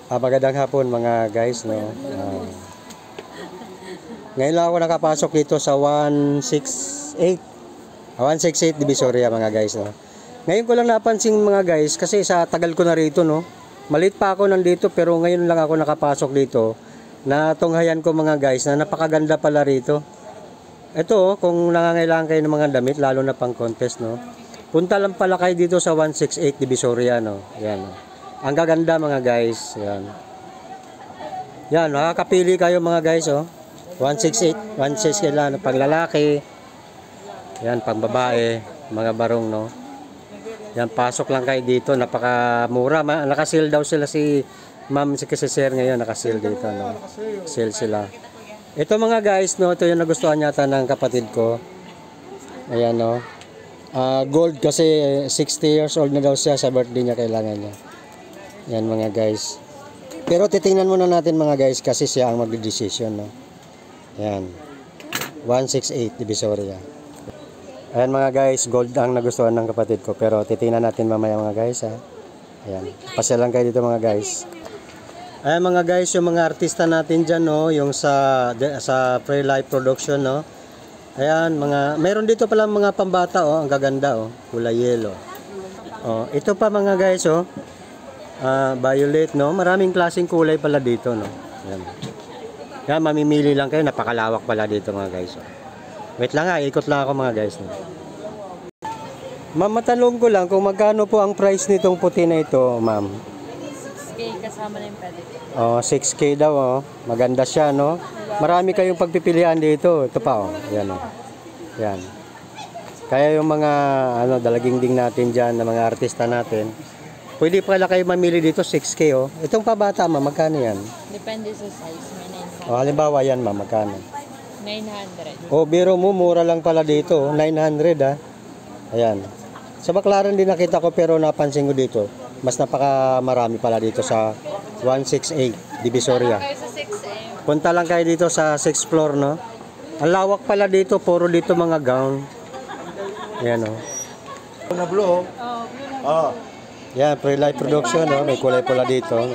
Magandang hapon mga guys, no. Ngayon lang ako nakapasok dito sa 168 Divisoria mga guys, no. Ngayon ko lang napansin mga guys kasi sa tagal ko na rito, no. Malit pa ako nandito pero ngayon lang ako nakapasok dito. Natunghayan ko mga guys na napakaganda pala rito. Ito, kung nangangailangan kayo ng mga damit lalo na pang contest, no. Punta lang pala kayo dito sa 168 Divisoria, no. Yan, no. Ang gaganda mga guys. Yan. Yan, makakapili kayo mga guys, oh. 168, 168 lang pang lalaki. Yan, pang babae, mga barong, no. Yan, pasok lang kayo dito, napakamura. Naka-sale daw sila si Ma'am si Sir ngayon, naka-sale dito, no. Sale sila. Ito mga guys, no, ito yung nagustuhan yata ng kapatid ko. Ayan, no. Gold kasi 60 years old na daw siya, sa birthday niya kailangan niya. Yan mga guys. Pero titingnan muna natin mga guys kasi siya ang magde-decision, no. Yan. 168 Divisoria. Ayan mga guys, gold ang nagustuhan ng kapatid ko. Pero titingnan natin mamaya mga guys, ha. Ayan. Pasyalan kayo dito mga guys. Ayan mga guys, yung mga artista natin dyan, no. Yung sa Free Life Production, no. Ayan, meron dito pala mga pambata, oh. Ang gaganda, oh. Kulay yellow. Oh, ito pa mga guys, oh. Violet, no? Maraming klaseng kulay pala dito, no? Yan. Yan, mamimili lang kayo. Napakalawak pala dito mga guys, oh. Wait lang nga, ikot lang ako mga guys, no? Ma'am, matanong ko lang kung magkano po ang price nitong puti na ito, ma'am? 6K kasama na yung pedicure. Oh, 6K daw, oh. Maganda siya, no? Marami kayong pagpipilian dito. Ito pa, oh. Yan, oh. Yan. Kaya yung mga, dalaginding natin dyan, na mga artista natin, pwede pala kayo mamili dito 6K, oh. Itong pabata, ma'am, magkano yan? Depende sa size. May 900. Oh, halimbawa yan, ma'am, magkano? 900. Oh, biro mo, mura lang pala dito. 900, ah. Ayan. Sa Baclaran din nakita ko pero napansin ko dito. Mas napakamarami pala dito sa 168 Divisoria. Kayo sa 6M. Punta lang kayo dito sa 6th floor, no? Ang lawak pala dito. Puro dito mga gown. Ayan, oh. Na blue. Oh. Yan, Free Life Production, no? May kulay pula dito, no?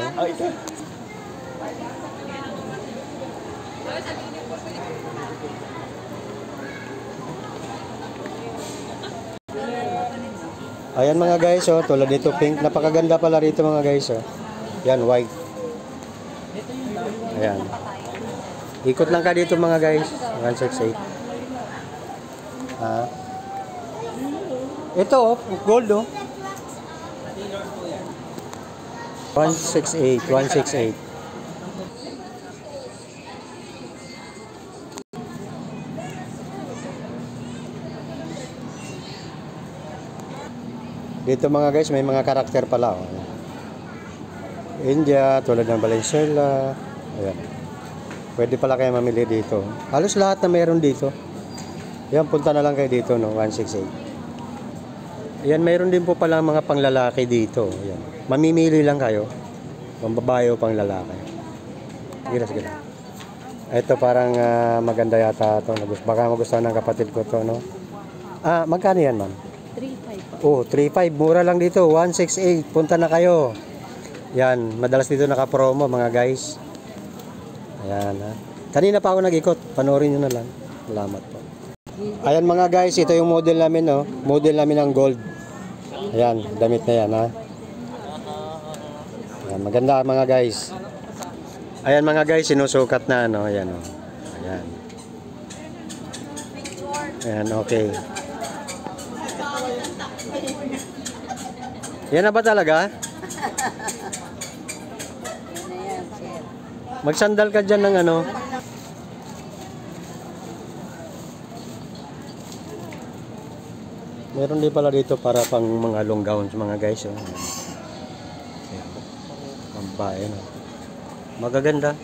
Ayan mga guys, oh, tulad dito pink. Napakaganda pala rito mga guys, oh. Yan, white. Ayan. Ikot lang ka dito mga guys. 168. Ito, oh, gold, oh. 168, 168. Dito mga guys, may mga karakter pala, oh. India, tulad ng Valenzuela. Ayan. Pwede pala kayo mamili dito. Halos lahat na mayroon dito. Yan, punta na lang kayo dito, no, 168. Ayan, mayroon din po pala mga panglalaki dito. Ayan. Mamimili lang kayo. Pang babae o pang lalaki. Sige. Ito parang maganda yata ito. Baka magustuhan ng kapatid ko to, no? Magkano yan, ma'am? 3.5 po. Oh, 3.5. Mura lang dito. 168. Punta na kayo. Yan. Madalas dito naka-promo, mga guys. Ayan, ha. Kanina pa ako nag-ikot. Panoorin nyo na lang. Salamat po. Ayan mga guys. Ito yung model namin, no? Model namin ng gold. Ayan. Damit na yan, ha. Ayan, maganda mga guys. Ayan mga guys, sinusukat na, no? Ayan, oh. Ayan. Ayan, okay. Yan na ba talaga? Magsandal ka dyan ng ano. Meron din pala dito para pang mga long gowns mga guys, oh. Ang bayan, oh. Magaganda.